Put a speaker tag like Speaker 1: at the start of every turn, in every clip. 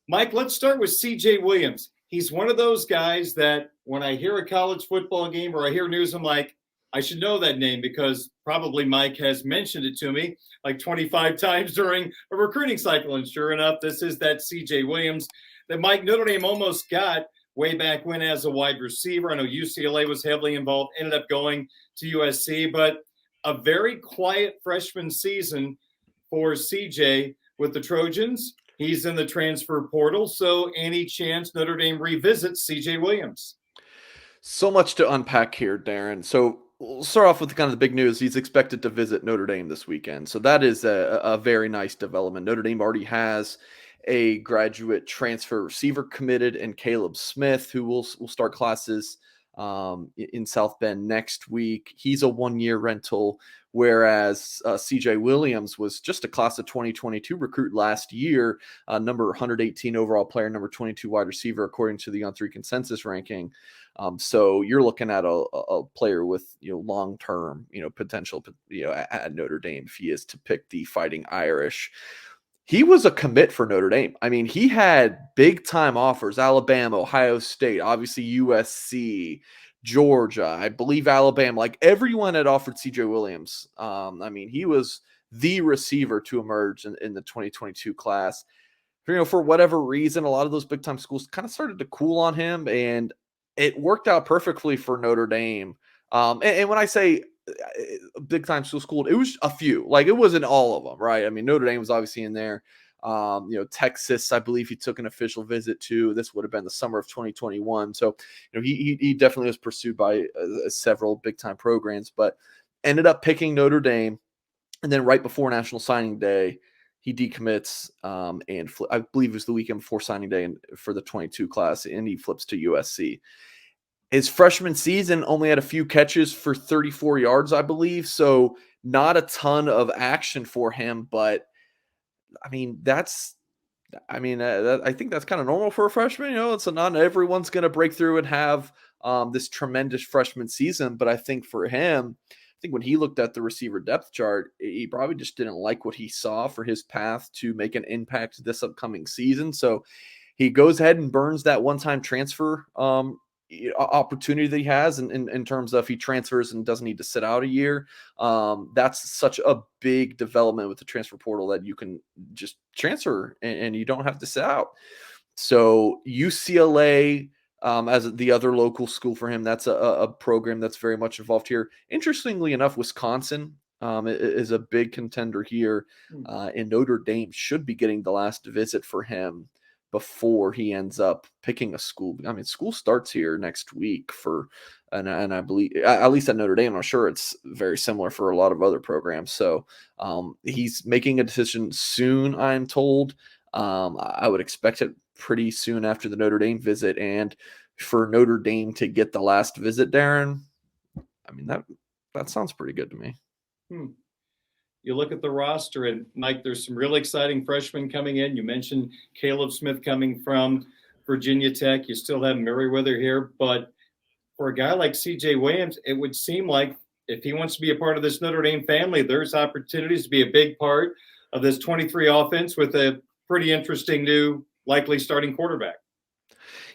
Speaker 1: Mike, let's start with C.J. Williams. He's one of those guys that when I hear a college football game or I hear news, I'm like, I should know that name because probably Mike has mentioned it to me like 25 times during a recruiting cycle. And sure enough, this is that C.J. Williams that Mike Notre Dame almost got way back when as a wide receiver. I know UCLA was heavily involved, ended up going to USC, but a very quiet freshman season for CJ with the Trojans. He's in the transfer portal. So any chance Notre Dame revisits CJ Williams?
Speaker 2: So much to unpack here, Darin. So we'll start off with kind of the big news. He's expected to visit Notre Dame this weekend. So that is a very nice development. Notre Dame already has a graduate transfer receiver committed in Caleb Smith, who will start classes in South Bend next week. He's a 1-year rental, whereas CJ Williams was just a class of 2022 recruit last year, number 118 overall player, number 22 wide receiver, according to the On3 consensus ranking. So you're looking at a player with long-term potential at Notre Dame if he is to pick the Fighting Irish. He was a commit for Notre Dame. I mean, he had big-time offers: Alabama, Ohio State, obviously USC, Georgia, I believe Alabama. Like, everyone had offered C.J. Williams. I mean, he was the receiver to emerge in the 2022 class. For whatever reason, a lot of those big-time schools kind of started to cool on him, and it worked out perfectly for Notre Dame. And when I say big time school, it was a few. Like, it wasn't all of them, right? I mean, Notre Dame was obviously in there. Texas, I believe he took an official visit to. This would have been the summer of 2021. So, he definitely was pursued by several big time programs, but ended up picking Notre Dame. And then right before National Signing Day, he decommits, and I believe it was the weekend before signing day for the 22 class, and he flips to USC. His freshman season only had a few catches for 34 yards, I believe. So not a ton of action for him, but I mean, I think that's kind of normal for a freshman. It's not everyone's going to break through and have this tremendous freshman season. But I think for him, I think when he looked at the receiver depth chart, he probably just didn't like what he saw for his path to make an impact this upcoming season. So he goes ahead and burns that one-time transfer opportunity that he has in terms of he transfers and doesn't need to sit out a year. That's such a big development with the transfer portal that you can just transfer and you don't have to sit out. So UCLA, as the other local school for him, that's a program that's very much involved here. Interestingly enough, Wisconsin is a big contender here, and Notre Dame should be getting the last visit for him before he ends up picking a school. I mean, school starts here next week and I believe, at least at Notre Dame, I'm sure it's very similar for a lot of other programs. So he's making a decision soon, I'm told. I would expect it pretty soon after the Notre Dame visit. And for Notre Dame to get the last visit, Darin, I mean, that sounds pretty good to me.
Speaker 1: You look at the roster, and Mike, there's some really exciting freshmen coming in. You mentioned Caleb Smith coming from Virginia Tech. You still have Merriweather here, but for a guy like C.J. Williams, it would seem like if he wants to be a part of this Notre Dame family, there's opportunities to be a big part of this 23 offense with a pretty interesting new, likely starting quarterback.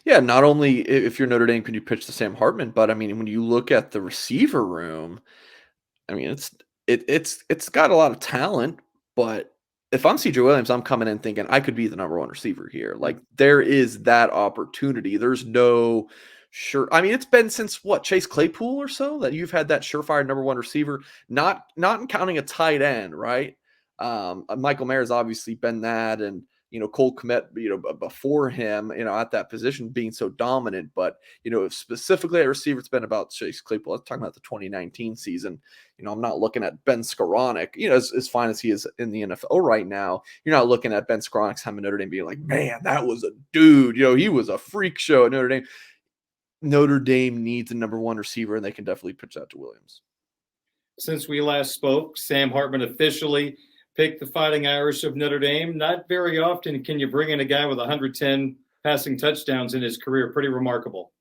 Speaker 2: Yeah, not only if you're Notre Dame can you pitch to Sam Hartman, but I mean, when you look at the receiver room, I mean, it's got a lot of talent, but if I'm CJ Williams, I'm coming in thinking I could be the number one receiver here. Like, there is that opportunity. There's no sure. I mean, it's been since what, Chase Claypool or so that you've had that surefire number one receiver, not counting a tight end, right? Michael Mayer's obviously been that, and Cole Kmet, before him, at that position being so dominant. But, specifically at receiver, it's been about Chase Claypool. I'm talking about the 2019 season. I'm not looking at Ben Skoranek, as fine as he is in the NFL right now. You're not looking at Ben Skoranek's time at Notre Dame being like, man, that was a dude. He was a freak show at Notre Dame. Notre Dame needs a number one receiver, and they can definitely pitch that to Williams.
Speaker 1: Since we last spoke, Sam Hartman officially picked the Fighting Irish of Notre Dame. Not very often can you bring in a guy with 110 passing touchdowns in his career. Pretty remarkable.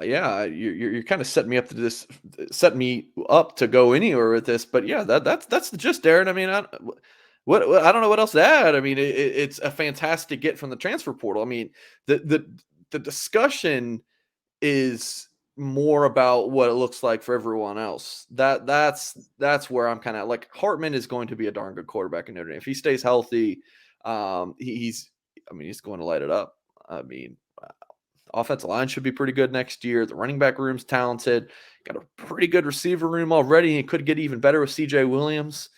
Speaker 2: Yeah, you're kind of setting me up to go anywhere with this, but yeah, that's the gist, Darin. I mean, What I don't know what else to add. I mean, it's a fantastic get from the transfer portal. I mean, the discussion is more about what it looks like for everyone else. That's where I'm kind of like Hartman is going to be a darn good quarterback in Notre Dame if he stays healthy. He's I mean he's going to light it up. I mean, offensive line should be pretty good next year. The running back room's talented. Got a pretty good receiver room already. He could get even better with C.J. Williams.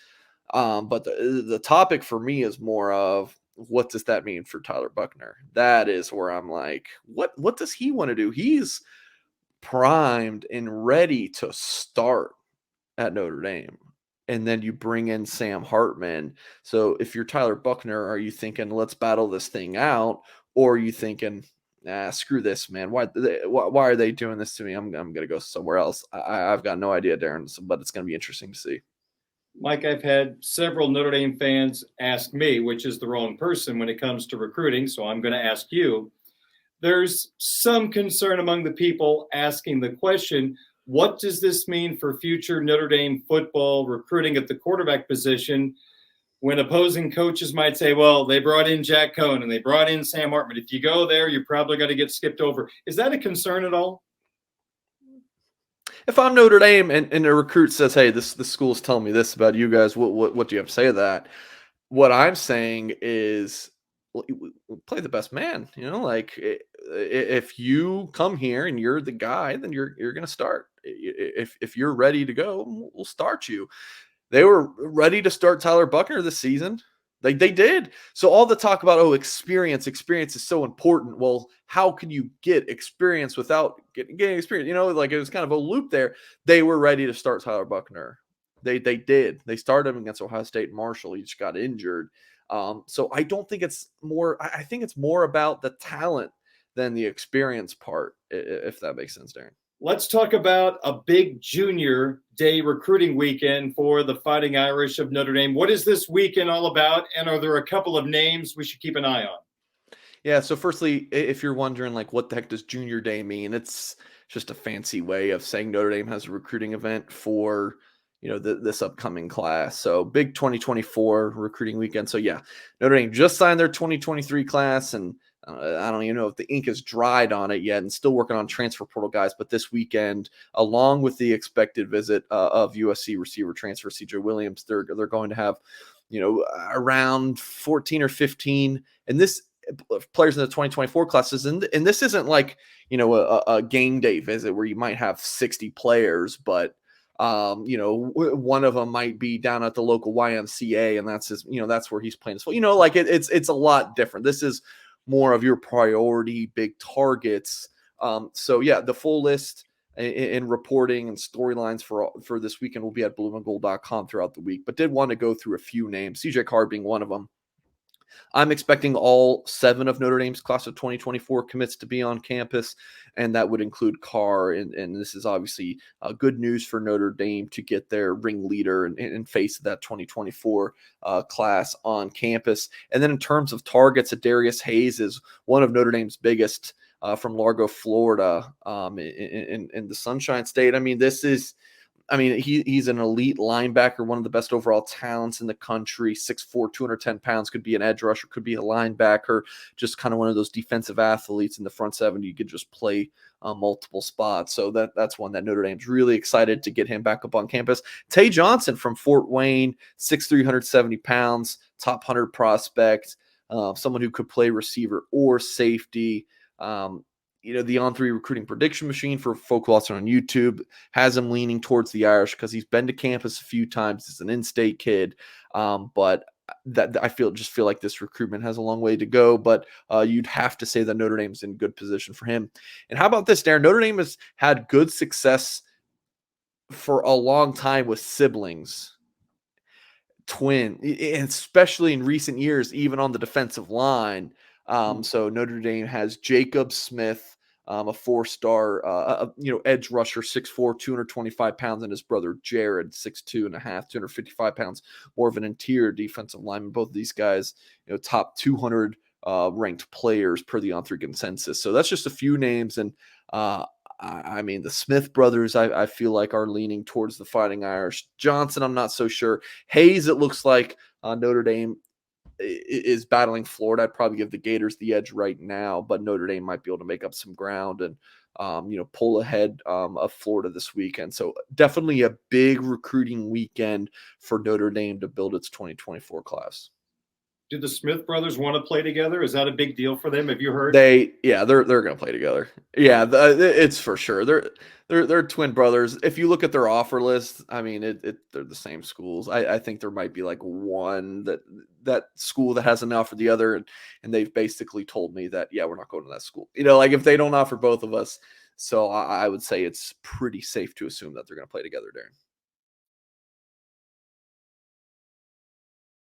Speaker 2: But the topic for me is more of what does that mean for Tyler Buckner? That is where I'm like, what does he want to do? He's primed and ready to start at Notre Dame. And then you bring in Sam Hartman. So if you're Tyler Buckner, are you thinking, let's battle this thing out? Or are you thinking, screw this, man. Why are they doing this to me? I'm going to go somewhere else. I've got no idea, Darin, but it's going to be interesting to see.
Speaker 1: Mike, I've had several Notre Dame fans ask me, which is the wrong person when it comes to recruiting, so I'm going to ask you. There's some concern among the people asking the question, what does this mean for future Notre Dame football recruiting at the quarterback position when opposing coaches might say, well, they brought in Jack Cohn and they brought in Sam Hartman. If you go there, you're probably going to get skipped over. Is that a concern at all?
Speaker 2: If I'm Notre Dame and a recruit says, "Hey, this school is telling me this about you guys," what do you have to say to that? What I'm saying is, play the best man. You know, like if you come here and you're the guy, then you're going to start. If you're ready to go, we'll start you. They were ready to start Tyler Buckner this season. They did. So all the talk about experience is so important. Well, how can you get experience without getting experience? You know, like it was kind of a loop there. They were ready to start Tyler Buckner. They did. They started him against Ohio State and Marshall. He just got injured. So I don't think it's more. I think it's more about the talent than the experience part, if that makes sense, Darin.
Speaker 1: Let's talk about a big junior day recruiting weekend for the Fighting Irish of Notre Dame. What is this weekend all about? And are there a couple of names we should keep an eye on?
Speaker 2: Yeah, so firstly, if you're wondering like what the heck does Junior Day mean, it's just a fancy way of saying Notre Dame has a recruiting event for, this upcoming class. So big 2024 recruiting weekend. So yeah, Notre Dame just signed their 2023 class, and I don't even know if the ink is dried on it yet, and still working on transfer portal guys. But this weekend, along with the expected visit of USC receiver transfer C.J. Williams, they're going to have, around 14 or 15, and this players in the 2024 classes. And this isn't like, a game day visit where you might have 60 players, but one of them might be down at the local YMCA, and that's that's where he's playing. So, like it's a lot different. This is more of your priority big targets. So yeah, the full list in reporting and storylines for this weekend will be at blueandgold.com throughout the week, but did want to go through a few names, CJ Carr being one of them. I'm expecting all 7 of Notre Dame's class of 2024 commits to be on campus, and that would include Carr. And this is obviously good news for Notre Dame to get their ringleader and face of that 2024 class on campus. And then in terms of targets, Darius Hayes is one of Notre Dame's biggest from Largo, Florida, in the Sunshine State. I mean, he's an elite linebacker, one of the best overall talents in the country, 6'4", 210 pounds, could be an edge rusher, could be a linebacker, just kind of one of those defensive athletes in the front seven. You could just play multiple spots. So that's one that Notre Dame's really excited to get him back up on campus. Tay Johnson from Fort Wayne, 6'3", 370 pounds, top 100 prospect, someone who could play receiver or safety. The On3 recruiting prediction machine for folk watching on YouTube has him leaning towards the Irish because he's been to campus a few times. He's an in-state kid, but that I feel like this recruitment has a long way to go. But you'd have to say that Notre Dame's in good position for him. And how about this, Darin? Notre Dame has had good success for a long time with siblings, twin, and especially in recent years, even on the defensive line. So Notre Dame has Jacob Smith, a 4-star, edge rusher, 6'4", 225 pounds, and his brother Jared, 6'2" and a half, 255 pounds, more of an interior defensive lineman. Both of these guys, top 200 ranked players per the On3 consensus. So that's just a few names. And the Smith brothers, I feel like are leaning towards the Fighting Irish. Johnson, I'm not so sure. Hayes, it looks like Notre Dame is battling Florida. I'd probably give the Gators the edge right now, but Notre Dame might be able to make up some ground and pull ahead of Florida this weekend. So definitely a big recruiting weekend for Notre Dame to build its 2024 class.
Speaker 1: Do the Smith brothers want to play together? Is that a big deal for them? Have you heard?
Speaker 2: They're gonna play together. Yeah, it's for sure. They're twin brothers. If you look at their offer list, I mean, they're the same schools. I think there might be like one that school that has an offer the other, and they've basically told me that we're not going to that school. Like if they don't offer both of us, so I would say it's pretty safe to assume that they're gonna play together, Darin.